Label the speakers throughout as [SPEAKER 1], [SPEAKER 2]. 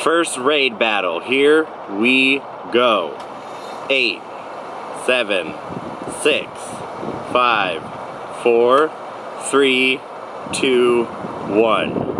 [SPEAKER 1] First raid battle, here we go. 8, 7, 6, 5, 4, 3, 2, 1.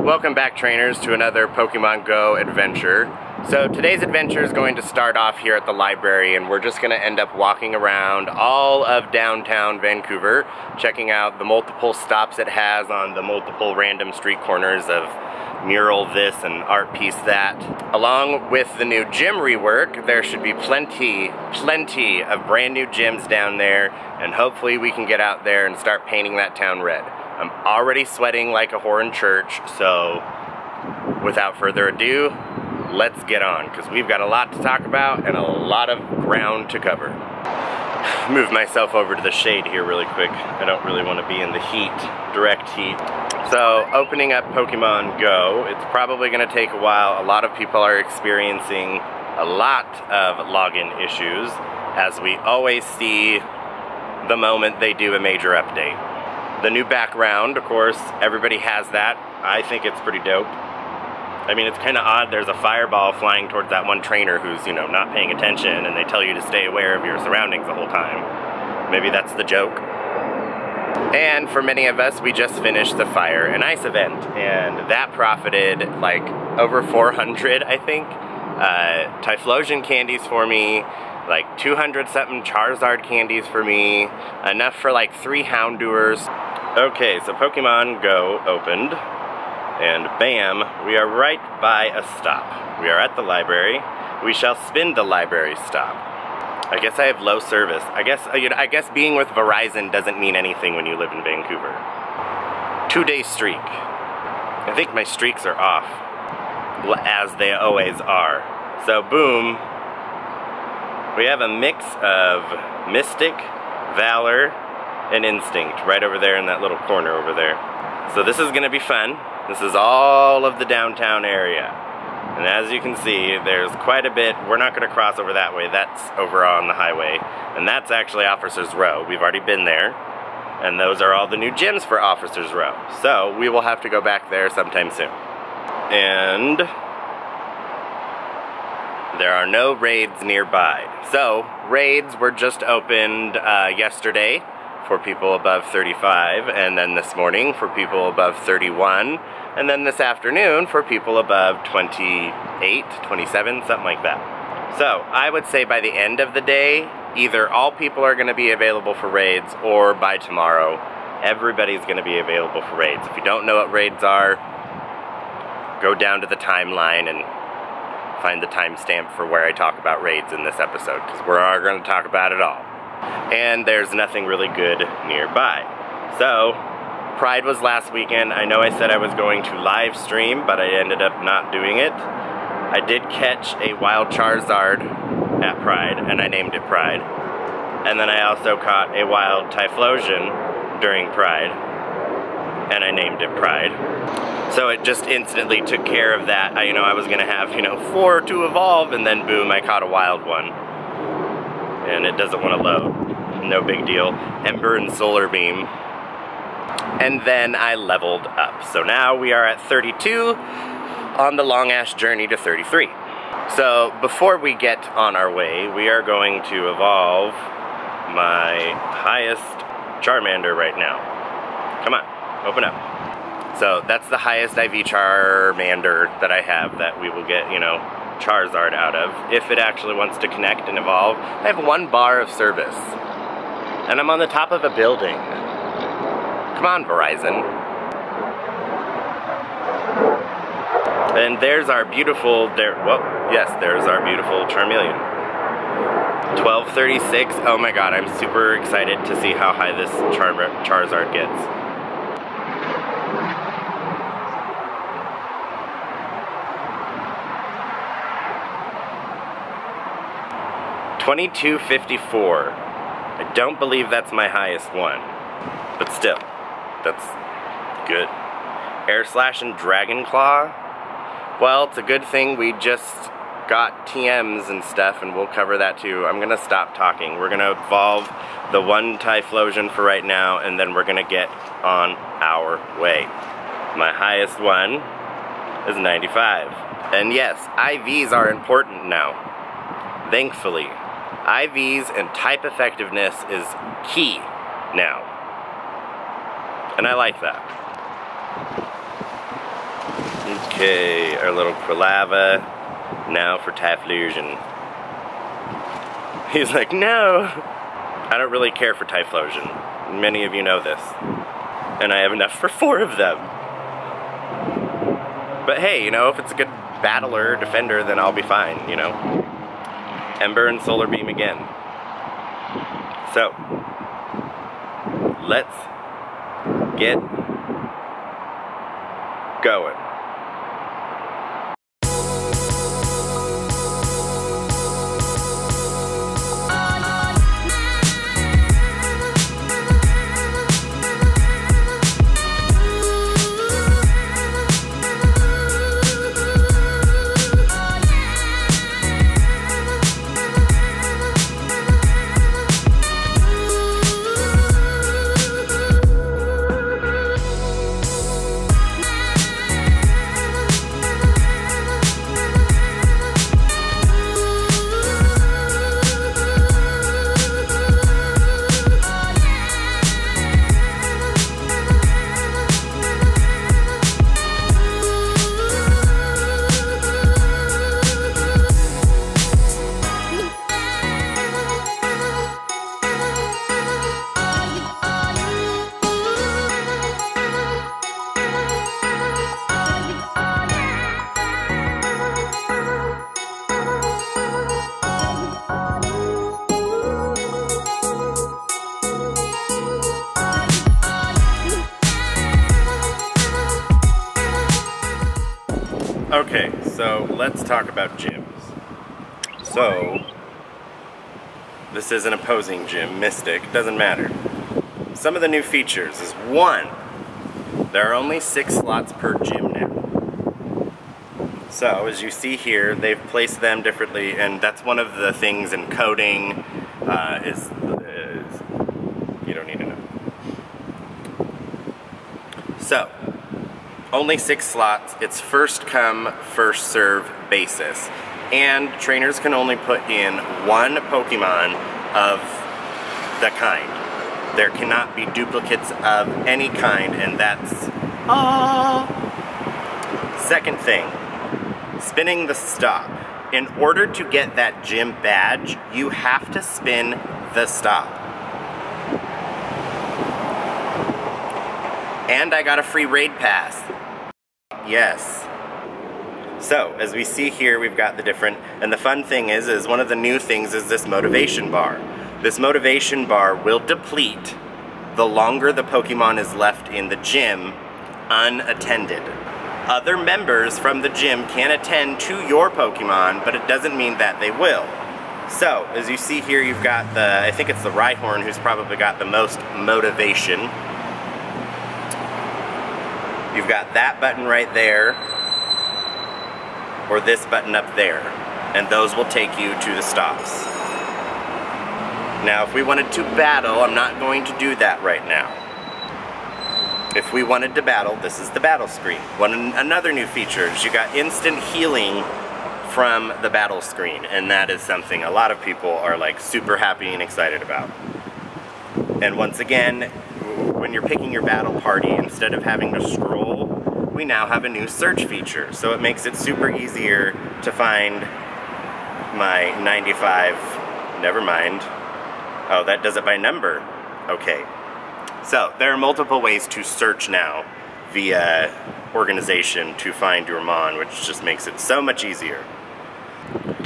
[SPEAKER 1] Welcome back, trainers, to another Pokemon Go adventure. So today's adventure is going to start off here at the library, and we're just going to end up walking around all of downtown Vancouver, checking out the multiple stops it has on the multiple random street corners of mural this and art piece that. Along with the new gym rework, there should be plenty of brand new gyms down there, and hopefully we can get out there and start painting that town red. I'm already sweating like a whore in church, so without further ado, let's get on, because we've got a lot to talk about and a lot of ground to cover. Move myself over to the shade here really quick. I don't really want to be in the heat, direct heat. So, opening up Pokemon Go, it's probably going to take a while. A lot of people are experiencing a lot of login issues, as we always see the moment they do a major update. The new background, of course, everybody has that. I think it's pretty dope. I mean, it's kind of odd. There's a fireball flying towards that one trainer who's, you know, not paying attention, and they tell you to stay aware of your surroundings the whole time. Maybe that's the joke. And for many of us, we just finished the Fire and Ice event, and that profited like over 400, I think, Typhlosion candies for me, like 200 something Charizard candies for me, enough for like 3 Houndours. Okay, so Pokemon Go opened, and bam, we are right by a stop. We are at the library. We shall spin the library stop. I guess I have low service. I guess being with Verizon doesn't mean anything when you live in Vancouver. 2-day streak. I think my streaks are off, as they always are. So boom, we have a mix of Mystic, Valor, and Instinct right over there in that little corner over there. So this is gonna be fun. This is all of the downtown area. And as you can see, there's quite a bit. We're not gonna cross over that way. That's over on the highway. And that's actually Officers Row. We've already been there. And those are all the new gyms for Officers Row. So we will have to go back there sometime soon. And there are no raids nearby. So, raids were just opened yesterday for people above 35, and then this morning for people above 31, and then this afternoon for people above 28, 27, something like that. So, I would say by the end of the day, either all people are going to be available for raids, or by tomorrow, everybody's going to be available for raids. If you don't know what raids are, go down to the timeline and find the timestamp for where I talk about raids in this episode, because we're going to talk about it all. And there's nothing really good nearby. So, Pride was last weekend. I know I said I was going to live stream, but I ended up not doing it. I did catch a wild Charizard at Pride, and I named it Pride. And then I also caught a wild Typhlosion during Pride, and I named it Pride. So it just instantly took care of that. I was gonna have, 4 to evolve, and then boom, I caught a wild one. And it doesn't want to load. No big deal. Ember and Solar Beam. And then I leveled up. So now we are at 32 on the long-ass journey to 33. So before we get on our way, we are going to evolve my highest Charmander right now. Come on, open up. So that's the highest IV Charmander that I have that we will get, Charizard out of, if it actually wants to connect and evolve. I have 1 bar of service. And I'm on the top of a building. Come on, Verizon. And there's our beautiful, there's our beautiful Charmeleon. 1236, oh my god, I'm super excited to see how high this Charizard gets. $22.54. I don't believe that's my highest one, but still, that's good. Air Slash and Dragon Claw. Well, it's a good thing we just got TMs and stuff, and we'll cover that too. I'm gonna stop talking. We're gonna evolve the 1 Typhlosion for right now, and then we're gonna get on our way. My highest one is 95. And yes, IVs are important now. Thankfully. IVs and type effectiveness is key now. And I like that. Okay, our little Quilava, now for Typhlosion. He's like, no! I don't really care for Typhlosion. Many of you know this. And I have enough for 4 of them. But hey, if it's a good battler, defender, then I'll be fine, Ember and Solar Beam again. So, let's get going. Okay, so let's talk about gyms. So, this is an opposing gym, Mystic, doesn't matter. Some of the new features is 1, there are only 6 slots per gym now. So, as you see here, they've placed them differently, and that's one of the things in coding, is you don't need to know. So, only 6 slots, it's first come, first serve basis. And trainers can only put in 1 Pokemon of the kind. There cannot be duplicates of any kind, and that's all. Second thing, spinning the stop. In order to get that gym badge, you have to spin the stop. And I got a free raid pass. Yes. So, as we see here, we've got the different, and the fun thing is one of the new things is this motivation bar. This motivation bar will deplete the longer the Pokemon is left in the gym unattended. Other members from the gym can attend to your Pokemon, but it doesn't mean that they will. So, as you see here, you've got the, I think it's the Rhyhorn who's probably got the most motivation. You've got that button right there, or this button up there, and those will take you to the stops. Now, if we wanted to battle, I'm not going to do that right now. If we wanted to battle, this is the battle screen. Another new feature is you got instant healing from the battle screen, and that is something a lot of people are like super happy and excited about. And once again, when you're picking your battle party, instead of having to scroll, we now have a new search feature. So it makes it super easier to find my 95, never mind. Oh, that does it by number. Okay. So there are multiple ways to search now via organization to find your Mon, which just makes it so much easier.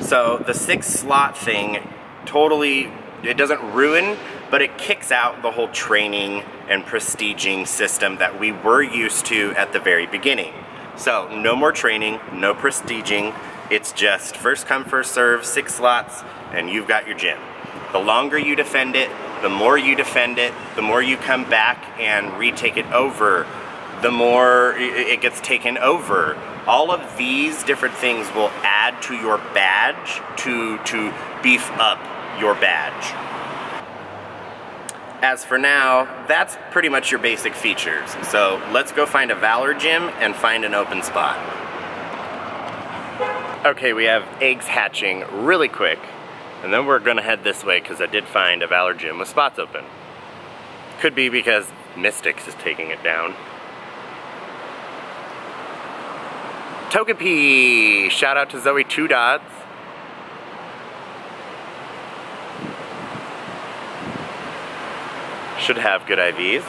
[SPEAKER 1] So the 6-slot thing totally, it doesn't ruin, but it kicks out the whole training and prestiging system that we were used to at the very beginning. So no more training, no prestiging, it's just first come, first serve, 6 slots, and you've got your gym. The longer you defend it, the more you defend it, the more you come back and retake it over, the more it gets taken over. All of these different things will add to your badge to beef up your badge. As for now, that's pretty much your basic features. So let's go find a Valor gym and find an open spot. Okay, we have eggs hatching really quick. And then we're gonna head this way because I did find a Valor gym with spots open. Could be because Mystics is taking it down. Togepi! Shout out to Zoe 2 Dots. Should have good IVs.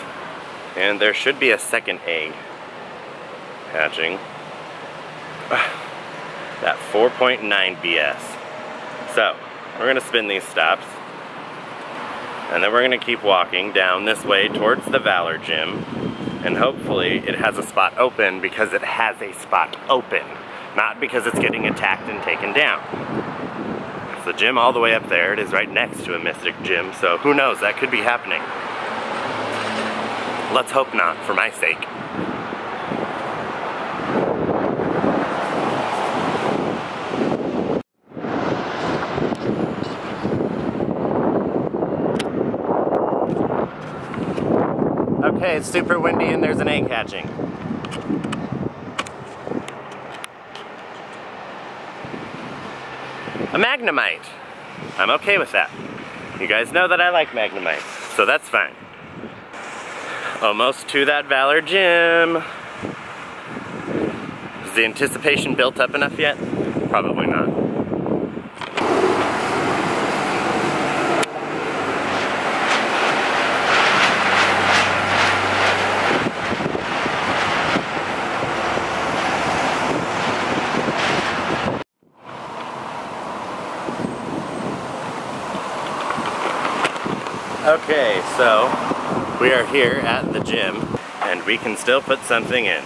[SPEAKER 1] And there should be a second egg hatching. That 4.9 BS. So, we're gonna spin these stops. And then we're gonna keep walking down this way towards the Valor gym. And hopefully it has a spot open because it has a spot open. Not because it's getting attacked and taken down. It's the gym all the way up there. It is right next to a Mystic gym, so who knows, that could be happening. Let's hope not, for my sake. Okay, it's super windy and there's an egg hatching. A Magnemite. I'm okay with that. You guys know that I like Magnemites, so that's fine. Almost to that Valor gym. Is the anticipation built up enough yet? Probably not. Okay, so we are here at the gym and we can still put something in.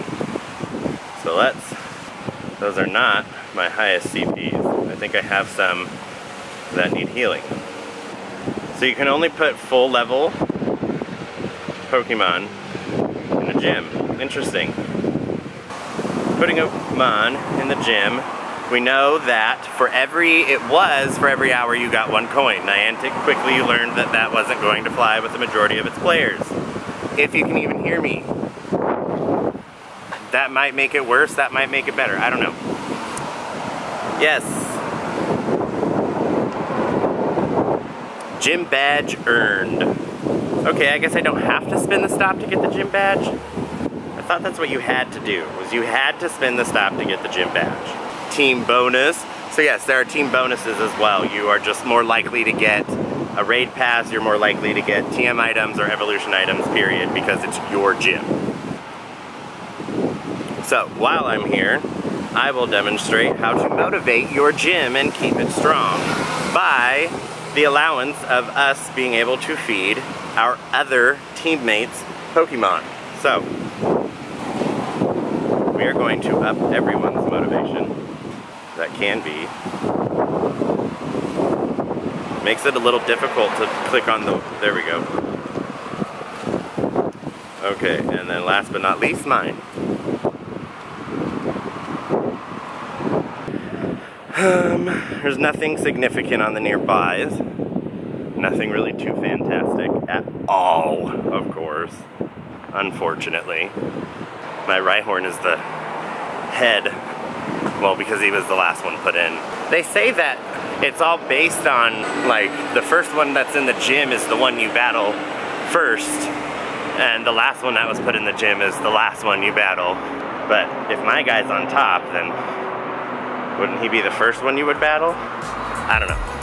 [SPEAKER 1] So those are not my highest CPs. I think I have some that need healing. So you can only put full level Pokemon in a gym. Interesting. Putting a Mon in the gym, we know that for every hour you got 1 coin. Niantic quickly learned that that wasn't going to fly with the majority of its players. If you can even hear me. That might make it worse, that might make it better, I don't know. Yes. Gym badge earned. Okay, I guess I don't have to spin the stop to get the gym badge. I thought that's what you had to do, was you had to spin the stop to get the gym badge. Team bonus, So yes, there are team bonuses as well. You are just more likely to get a raid pass, you're more likely to get TM items or evolution items, period, because it's your gym. So while I'm here, I will demonstrate how to motivate your gym and keep it strong by the allowance of us being able to feed our other teammates Pokemon. So we are going to up everyone's motivation. That can be. Makes it a little difficult to click on the, there we go. Okay, and then last but not least, mine. There's nothing significant on the nearbys. Nothing really too fantastic at all, of course. Unfortunately. My Rhyhorn is the head. Well, because he was the last one put in. They say that it's all based on, like, the first one that's in the gym is the one you battle first, and the last one that was put in the gym is the last one you battle. But if my guy's on top, then wouldn't he be the first one you would battle? I don't know.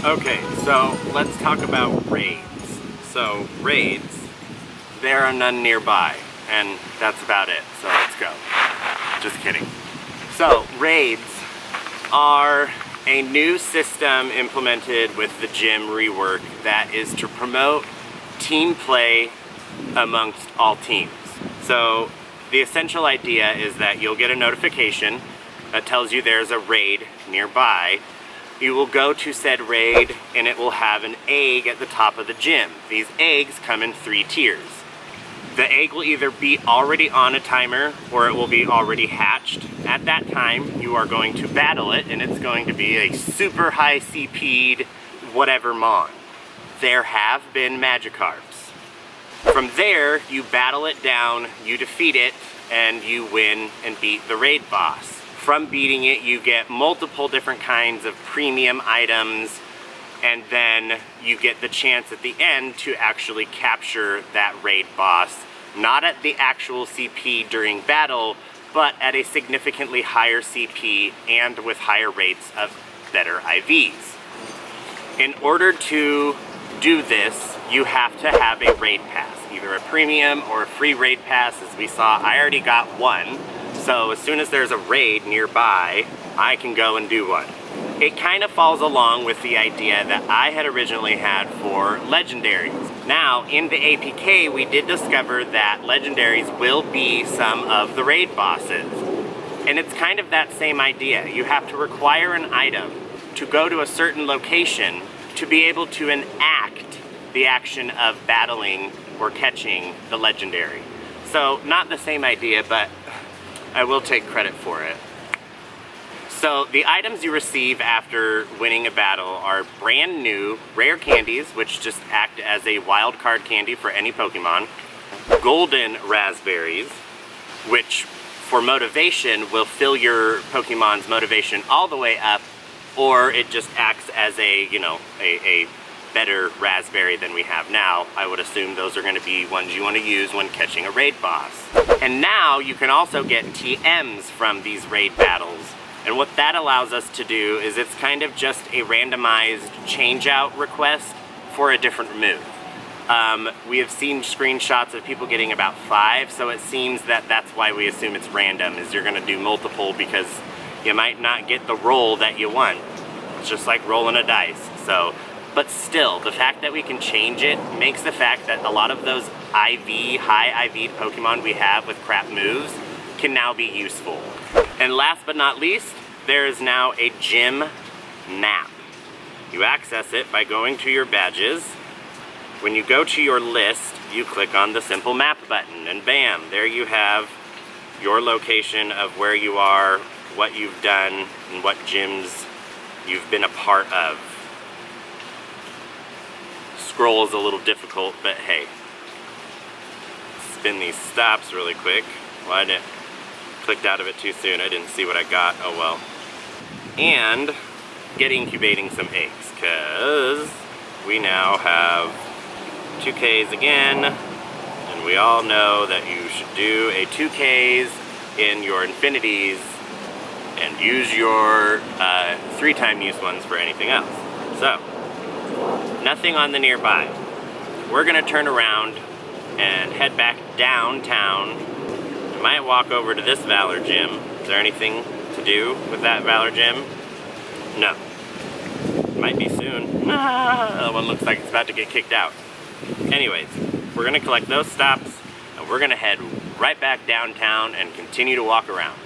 [SPEAKER 1] Okay, so let's talk about raids. So raids, there are none nearby, and that's about it, so let's go. Just kidding. So raids are a new system implemented with the gym Rework that is to promote team play amongst all teams. So the essential idea is that you'll get a notification that tells you there's a raid nearby. You will go to said raid and it will have an egg at the top of the gym. These eggs come in 3 tiers. The egg will either be already on a timer or it will be already hatched. At that time, you are going to battle it and it's going to be a super high CP'd whatever mon. There have been Magikarps. From there, you battle it down, you defeat it, and you win and beat the raid boss. From beating it, you get multiple different kinds of premium items, and then you get the chance at the end to actually capture that raid boss, not at the actual CP during battle, but at a significantly higher CP and with higher rates of better IVs. In order to do this, you have to have a raid pass, either a premium or a free raid pass. As we saw, I already got one. So as soon as there's a raid nearby, I can go and do one. It kind of falls along with the idea that I had originally had for legendaries. Now, in the APK, we did discover that legendaries will be some of the raid bosses. And it's kind of that same idea. You have to require an item to go to a certain location to be able to enact the action of battling or catching the legendary. So, not the same idea, but I will take credit for it. So the items you receive after winning a battle are brand new rare candies, which just act as a wild card candy for any Pokemon. Golden raspberries, which for motivation will fill your Pokemon's motivation all the way up, or it just acts as a, you know, a better raspberry than we have now. I would assume those are going to be ones you want to use when catching a raid boss. And now you can also get TMs from these raid battles, And what that allows us to do is it's kind of just a randomized change-out request for a different move. We have seen screenshots of people getting about 5, so it seems that that's why we assume it's random, is you're gonna do multiple because you might not get the roll that you want. It's just like rolling a dice. So, but still, the fact that we can change it makes the fact that a lot of those high IV'd Pokemon we have with crap moves can now be useful. And last but not least, there is now a gym map. You access it by going to your badges. When you go to your list, you click on the simple map button, and bam, there you have your location of where you are, what you've done, and what gyms you've been a part of. Scroll is a little difficult, but hey. Spin these stops really quick. Well, I clicked out of it too soon. I didn't see what I got. Oh well. And get incubating some eggs, because we now have 2Ks again, and we all know that you should do a 2Ks in your infinities and use your 3-time use ones for anything else. So, nothing on the nearby. We're gonna turn around and head back downtown. I might walk over to this Valor Gym. Is there anything to do with that Valor Gym? No. Might be soon. That one looks like it's about to get kicked out. Anyways, we're gonna collect those stops, and we're gonna head right back downtown and continue to walk around.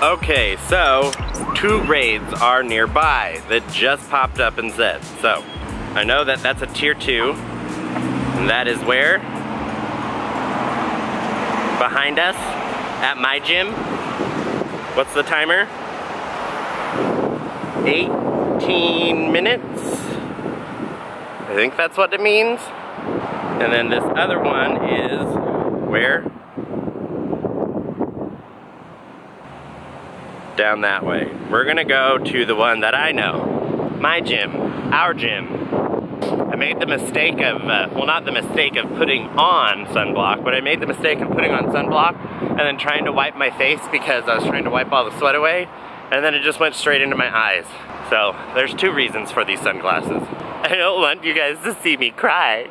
[SPEAKER 1] Okay, so 2 raids are nearby that just popped up and said. So, I know that that's a tier 2, and that is where? Behind us, at my gym. What's the timer? 18 minutes? I think that's what it means. And then this other one is where? Down that way. We're gonna go to the one that I know. My gym, our gym. I made the mistake of, well, not the mistake of putting on sunblock, but I made the mistake of putting on sunblock and then trying to wipe my face because I was trying to wipe all the sweat away, and then it just went straight into my eyes. So there's 2 reasons for these sunglasses. I don't want you guys to see me cry.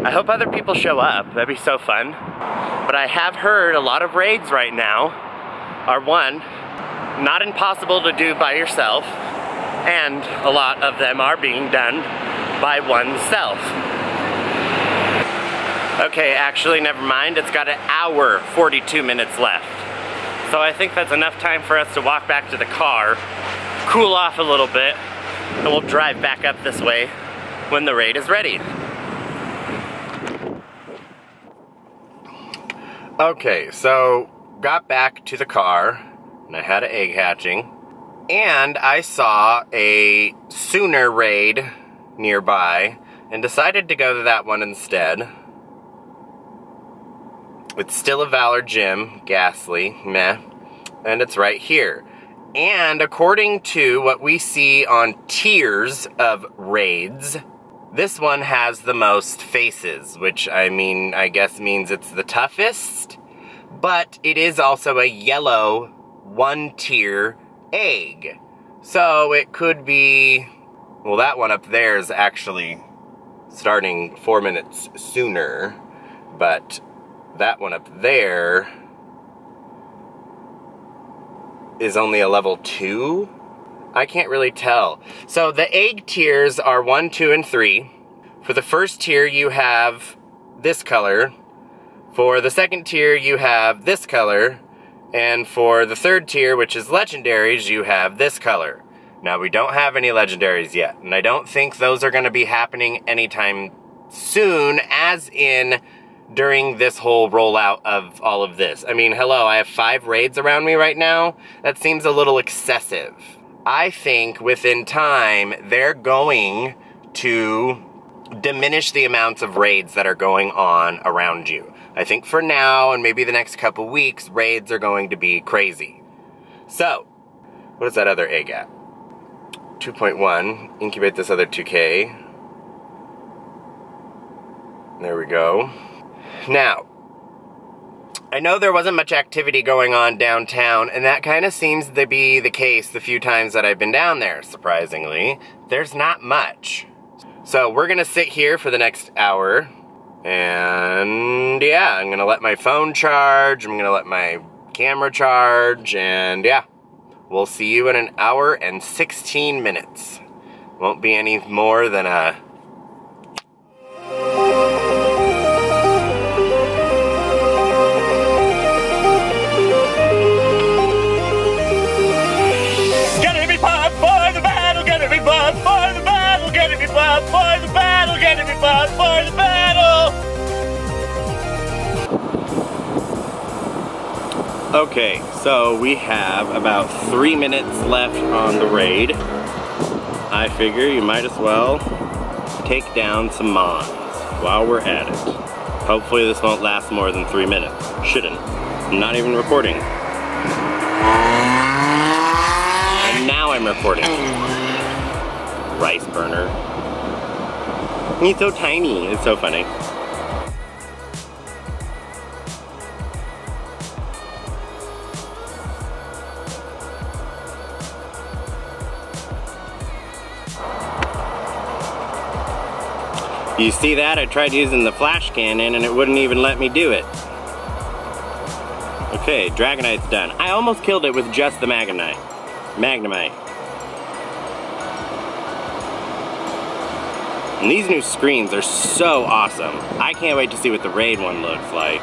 [SPEAKER 1] I hope other people show up. That'd be so fun. But I have heard a lot of raids right now are, 1, not impossible to do by yourself, and a lot of them are being done by oneself. Okay, actually, never mind. It's got 1 hour, 42 minutes left. So I think that's enough time for us to walk back to the car, cool off a little bit, and we'll drive back up this way when the raid is ready. Okay, so got back to the car, and I had an egg hatching, and I saw a Sooner raid nearby, and decided to go to that one instead. It's still a Valor Gym, ghastly, meh, and it's right here. And according to what we see on tiers of raids, this one has the most faces, which I guess means it's the toughest, but it is also a yellow 1-tier egg. So it could be, well, that one up there is actually starting 4 minutes sooner, but that one up there is only a level 2, I can't really tell. So the egg tiers are 1, 2, and 3. For the first tier, you have this color. For the second tier, you have this color. And for the third tier, which is legendaries, you have this color. Now, we don't have any legendaries yet, and I don't think those are going to be happening anytime soon, as in during this whole rollout of all of this. I mean, hello, I have 5 raids around me right now. That seems a little excessive. I think within time, they're going to diminish the amounts of raids that are going on around you. I think for now, and maybe the next couple weeks, raids are going to be crazy. So, what is that other egg at? 2.1. Incubate this other 2K. There we go. Now, I know there wasn't much activity going on downtown, and that kind of seems to be the case the few times that I've been down there, surprisingly. There's not much. So we're gonna sit here for the next hour, and yeah, I'm gonna let my phone charge, I'm gonna let my camera charge, and yeah, we'll see you in an hour and 16 minutes. Won't be any more than a...
[SPEAKER 2] For the battle!
[SPEAKER 1] Okay, so we have about 3 minutes left on the raid. I figure you might as well take down some mons while we're at it. Hopefully this won't last more than 3 minutes. Shouldn't. I'm not even recording. And now I'm recording. Rice burner. He's so tiny. It's so funny. You see that? I tried using the flash cannon and it wouldn't even let me do it. Okay, Dragonite's done. I almost killed it with just the Magnemite. And these new screens are so awesome. I can't wait to see what the raid one looks like.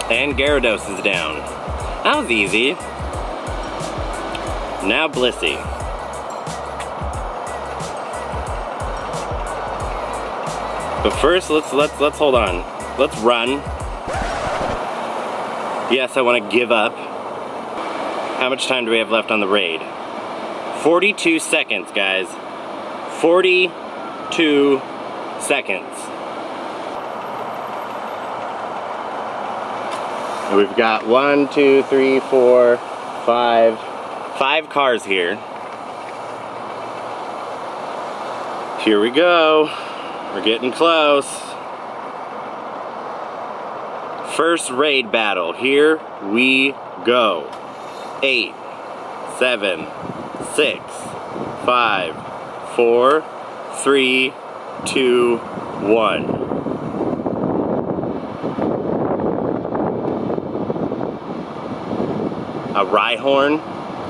[SPEAKER 1] And Gyarados is down. That was easy. Now Blissey. But first, let's hold on. Let's run. Yes, I want to give up. How much time do we have left on the raid? 42 seconds, guys. 42 seconds. And we've got 1, 2, 3, 4, 5 cars here. Here we go. We're getting close. First raid battle, here we go. 8, 7, 6, 5, 4, 3, 2, 1. A Rhyhorn?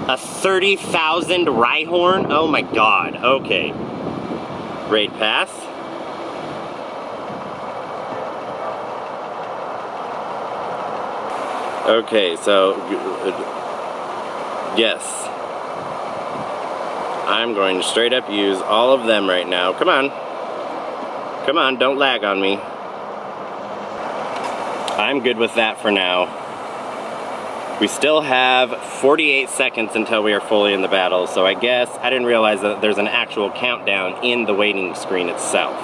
[SPEAKER 1] A 30,000 Rhyhorn? Oh my god, okay. Raid pass. Okay, so, yes. I'm going to straight up use all of them right now. Come on. Come on, don't lag on me. I'm good with that for now. We still have 48 seconds until we are fully in the battle, so I guess I didn't realize that there's an actual countdown in the waiting screen itself.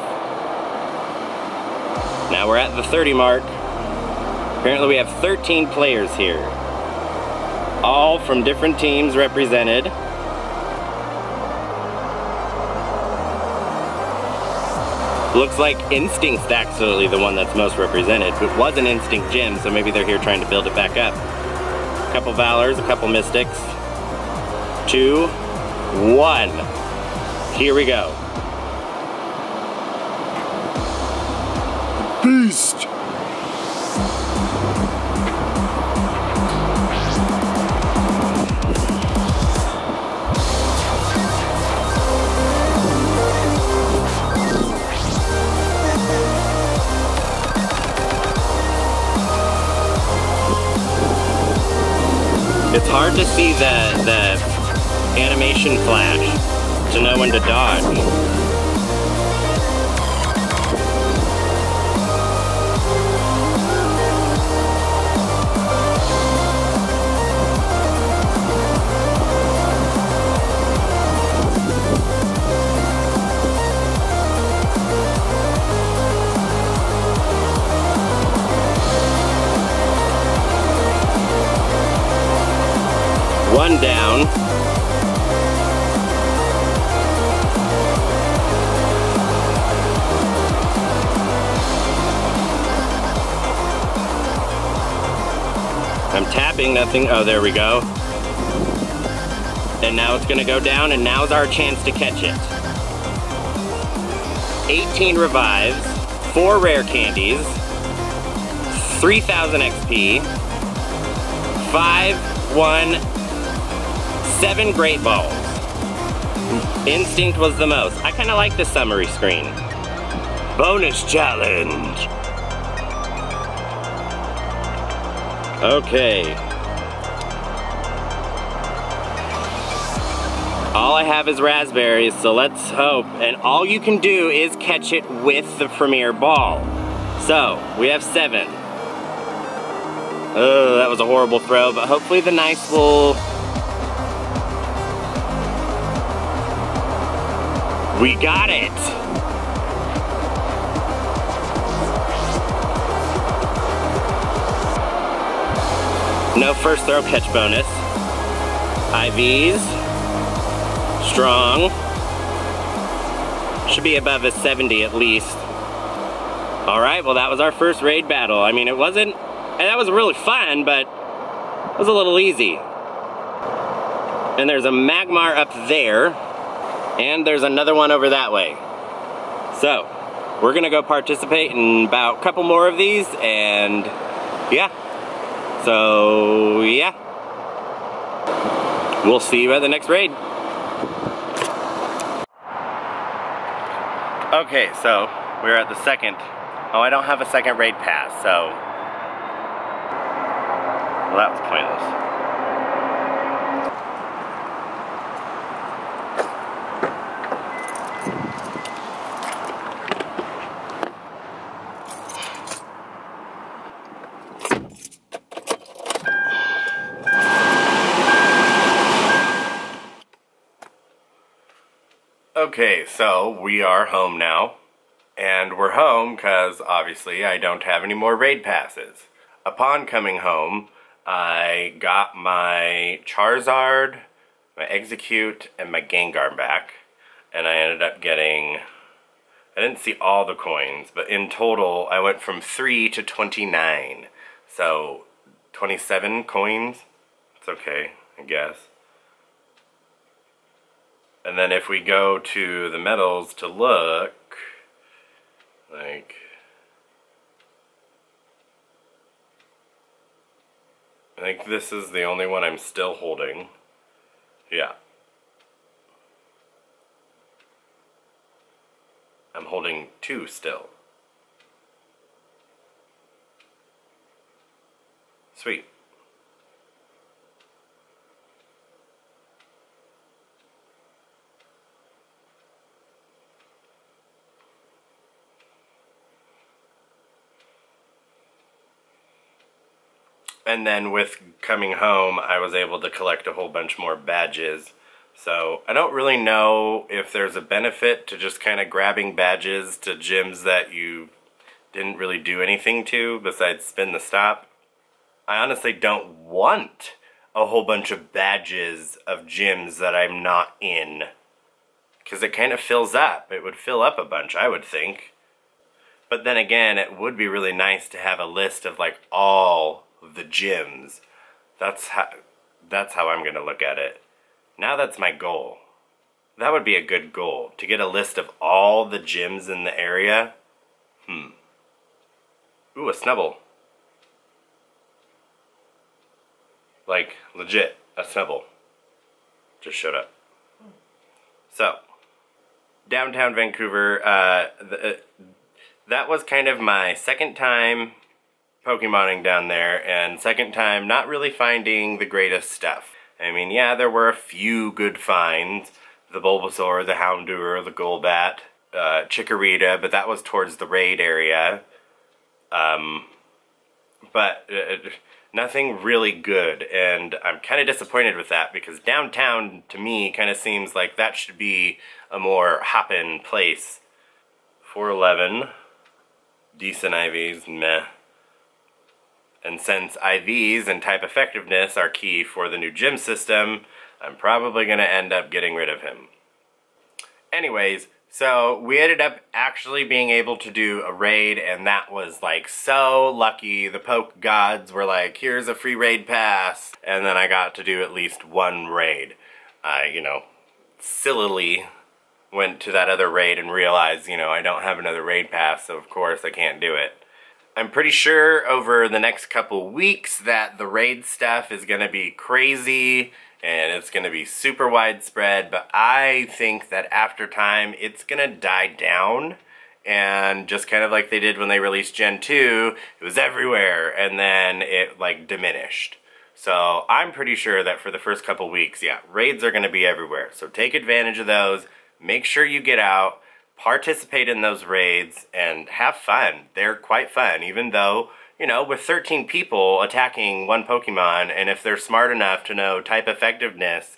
[SPEAKER 1] Now we're at the 30 mark. Apparently we have 13 players here. All from different teams represented. Looks like Instinct's actually the one that's most represented. It was an Instinct gym, so maybe they're here trying to build it back up. A couple Valors, a couple Mystics. 2, 1. Here we go. Beast! It's hard to see the animation flash to know when to dodge. One down. I'm tapping, nothing. Oh, there we go. And now it's gonna go down, and now's our chance to catch it. 18 revives, 4 rare candies, 3,000 XP, 5, 1, 7 great balls. Instinct was the most. I kind of like the summary screen. Bonus challenge. Okay. All I have is raspberries, so let's hope. And all you can do is catch it with the premier ball. So, we have 7. Oh, that was a horrible throw, but hopefully the nice will... We got it! No first throw catch bonus. IVs. Strong. Should be above a 70 at least. Alright, well that was our first raid battle. I mean, it wasn't... that was really fun, but it was a little easy. And there's a Magmar up there. And there's another one over that way. So, we're gonna go participate in about a couple more of these, and yeah. So, yeah. We'll see you at the next raid. Okay, so we're at the second. Oh, I don't have a second raid pass, so. Well, that was pointless. Okay, so we are home now, and we're home because obviously I don't have any more raid passes. Upon coming home, I got my Charizard, my Execute, and my Gengar back, and I ended up getting, I didn't see all the coins, but in total I went from 3 to 29, so 27 coins. It's okay, I guess. And then if we go to the medals to look, like, I think this is the only one I'm still holding. Yeah. I'm holding 2 still. Sweet. And then with coming home, I was able to collect a whole bunch more badges. So I don't really know if there's a benefit to just kind of grabbing badges to gyms that you didn't really do anything to besides spin the stop. I honestly don't want a whole bunch of badges of gyms that I'm not in, because it kind of fills up. It would fill up a bunch, I would think. But then again, it would be really nice to have a list of like all the gyms. That's how I'm gonna look at it. Now that's my goal. That would be a good goal, to get a list of all the gyms in the area. Ooh, a Snubble. Like, legit, a Snubble. Just showed up. So, downtown Vancouver, that was kind of my second time Pokemoning down there, and second time not really finding the greatest stuff. I mean, yeah, there were a few good finds. The Bulbasaur, the Houndour, the Golbat, Chikorita, but that was towards the raid area. But nothing really good, and I'm kind of disappointed with that, because downtown, to me, kind of seems like that should be a more hoppin' place. 411, decent IVs, meh. And since IVs and type effectiveness are key for the new gym system, I'm probably going to end up getting rid of him. Anyways, so we ended up actually being able to do a raid, and that was like so lucky. The Poke gods were like, here's a free raid pass, and then I got to do at least one raid. I, sillily went to that other raid and realized, I don't have another raid pass, so of course I can't do it. I'm pretty sure over the next couple weeks that the raid stuff is going to be crazy and it's going to be super widespread, but I think that after time it's going to die down, and just kind of like they did when they released Gen 2, it was everywhere and then it like diminished. So I'm pretty sure that for the first couple weeks, yeah, raids are going to be everywhere. So take advantage of those, make sure you get out, participate in those raids, and have fun. They're quite fun, even though, with 13 people attacking one Pokemon, and if they're smart enough to know type effectiveness,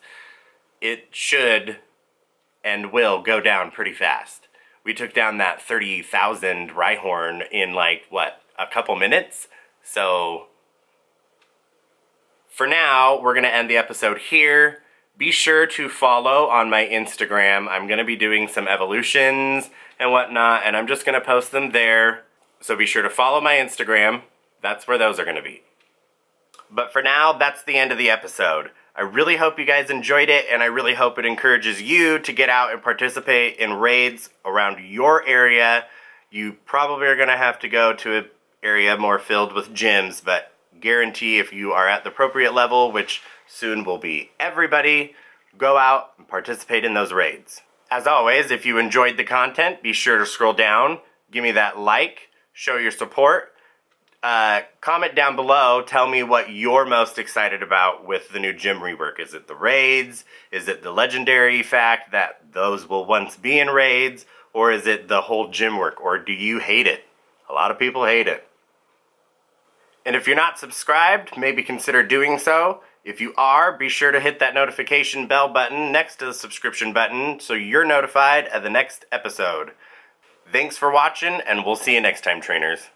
[SPEAKER 1] it should and will go down pretty fast. We took down that 30,000 Rhyhorn in like, what, a couple minutes? So, for now, we're going to end the episode here. Be sure to follow on my Instagram. I'm going to be doing some evolutions and whatnot, and I'm just going to post them there. So be sure to follow my Instagram. That's where those are going to be. But for now, that's the end of the episode. I really hope you guys enjoyed it, and I really hope it encourages you to get out and participate in raids around your area. You probably are going to have to go to an area more filled with gyms, but guarantee if you are at the appropriate level, which soon will be everybody, go out and participate in those raids. As always, if you enjoyed the content, be sure to scroll down, give me that like, show your support, comment down below, tell me what you're most excited about with the new gym rework. Is it the raids? Is it the legendary fact that those will once be in raids? Or is it the whole gym work? Or do you hate it? A lot of people hate it. And if you're not subscribed, maybe consider doing so. If you are, be sure to hit that notification bell button next to the subscription button so you're notified of the next episode. Thanks for watching, and we'll see you next time, trainers.